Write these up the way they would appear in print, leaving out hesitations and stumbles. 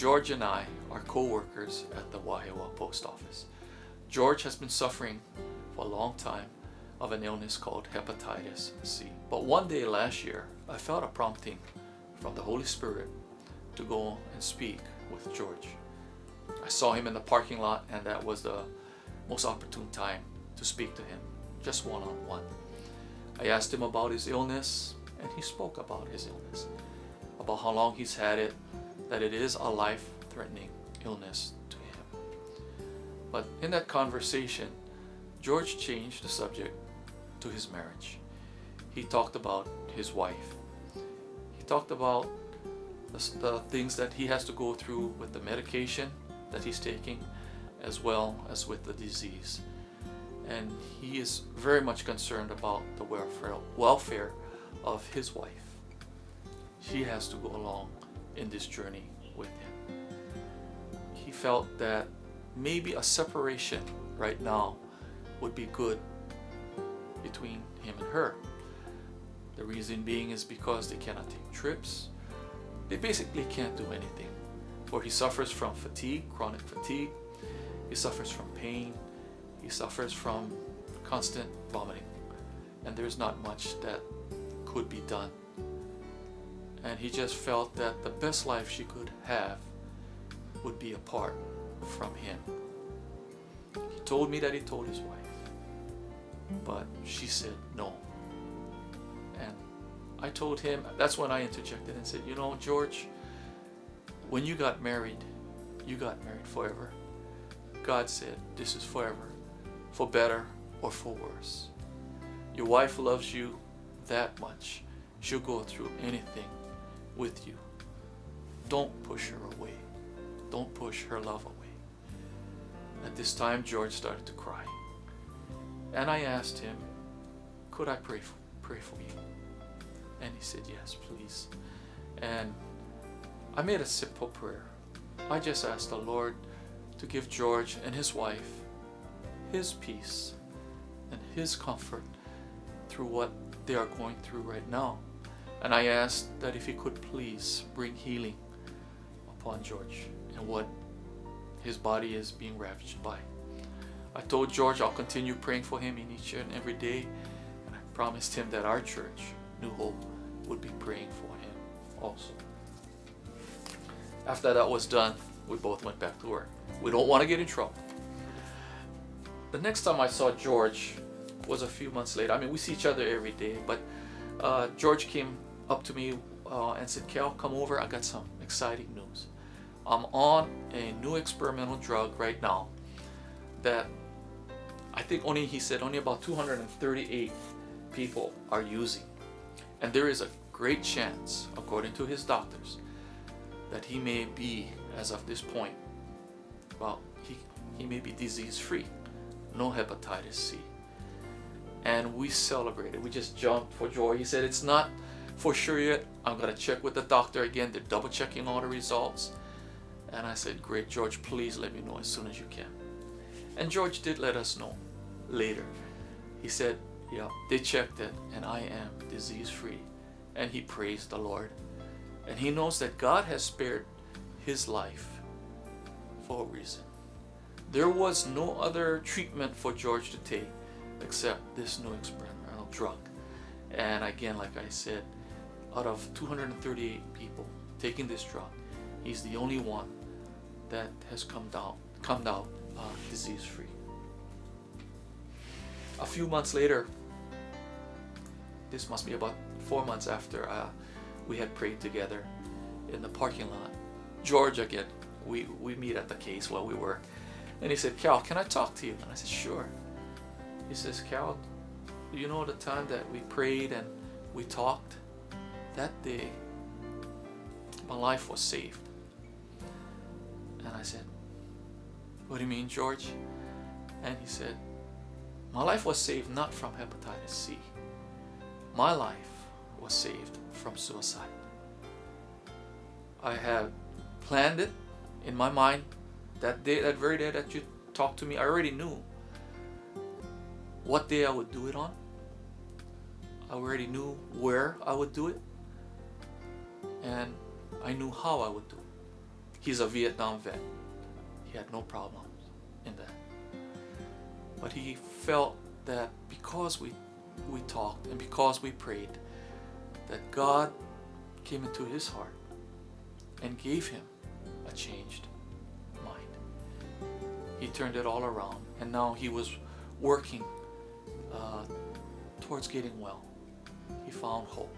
George and I are co-workers at the Wahiawa post office. George has been suffering for a long time of an illness called hepatitis C. But one day last year, I felt a prompting from the Holy Spirit to go and speak with George. I saw him in the parking lot, and that was the most opportune time to speak to him, just one-on-one. I asked him about his illness, and he spoke about his illness, about how long he's had it, that it is a life-threatening illness to him. But in that conversation, George changed the subject to his marriage. He talked about his wife. He talked about the things that he has to go through with the medication that he's taking, as well as with the disease. And he is very much concerned about the welfare of his wife. She has to go along in this journey with him. He felt that maybe a separation right now would be good between him and her. The reason being is because they cannot take trips. They basically can't do anything. For he suffers from fatigue, chronic fatigue. He suffers from pain. He suffers from constant vomiting. And there's not much that could be done. And he just felt that the best life she could have would be apart from him. He told me that he told his wife, but she said no. And I told him, that's when I interjected and said, you know, George, when you got married forever. God said this is forever, for better or for worse. Your wife loves you that much. She'll go through anything with you. Don't push her away. Don't push her love away. At this time, George started to cry. And I asked him, could I pray for you? And he said, yes, please. And I made a simple prayer. I just asked the Lord to give George and his wife his peace and his comfort through what they are going through right now. And I asked that if he could please bring healing upon George and what his body is being ravaged by. I told George I'll continue praying for him in each and every day, and I promised him that our church, New Hope, would be praying for him also. After that was done, we both went back to work. We don't want to get in trouble. The next time I saw George was a few months later. I mean, we see each other every day, but George came up to me and said, Cal, come over. I got some exciting news. I'm on a new experimental drug right now that I think he said only about 238 people are using. And there is a great chance, according to his doctors, that he may be, as of this point, he may be disease-free, no hepatitis C. And we celebrated. We just jumped for joy. He said, it's not for sure yet. I'm going to check with the doctor again. They're double checking all the results. And I said, great, George, please let me know as soon as you can. And George did let us know later. He said, yeah, they checked it and I am disease-free. And he praised the Lord. And he knows that God has spared his life for a reason. There was no other treatment for George to take except this new experimental drug. And again, like I said, out of 238 people taking this drug, he's the only one that has come out disease-free. A few months later, this must be about 4 months after we had prayed together in the parking lot, George again, we meet at the case while we work, and he said, Cal, can I talk to you? And I said, sure. He says, Cal, you know the time that we prayed and we talked? That day, my life was saved. And I said, what do you mean, George? And he said, my life was saved not from hepatitis C. My life was saved from suicide. I had planned it in my mind that day, that very day that you talked to me. I already knew what day I would do it on. I already knew where I would do it. And I knew how I would do it. He's a Vietnam vet. He had no problems in that. But he felt that because we talked and because we prayed, that God came into his heart and gave him a changed mind. He turned it all around, and now he was working towards getting well. He found hope.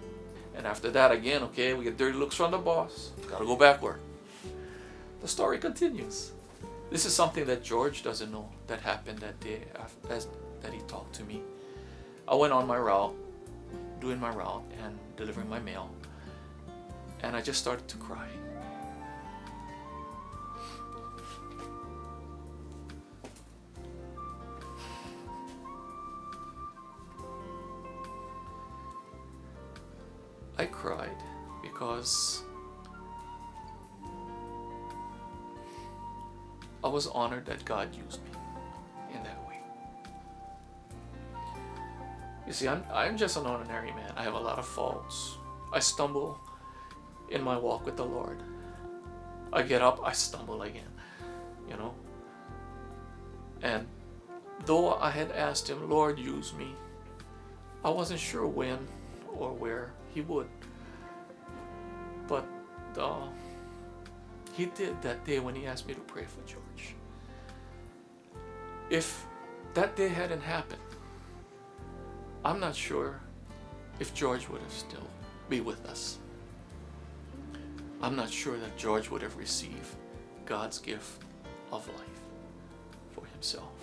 And after that, again, okay, we get dirty looks from the boss. Gotta go backward. The story continues. This is something that George doesn't know that happened that day that he talked to me. I went on my route, doing my route and delivering my mail, and I just started to cry. I cried because I was honored that God used me in that way. You see, I'm just an ordinary man. I have a lot of faults. I stumble in my walk with the Lord. I get up, I stumble again, you know. And though I had asked him, Lord, use me, I wasn't sure when or where he would. But he did that day when he asked me to pray for George. If that day hadn't happened, I'm not sure if George would have still be with us. I'm not sure that George would have received God's gift of life for himself.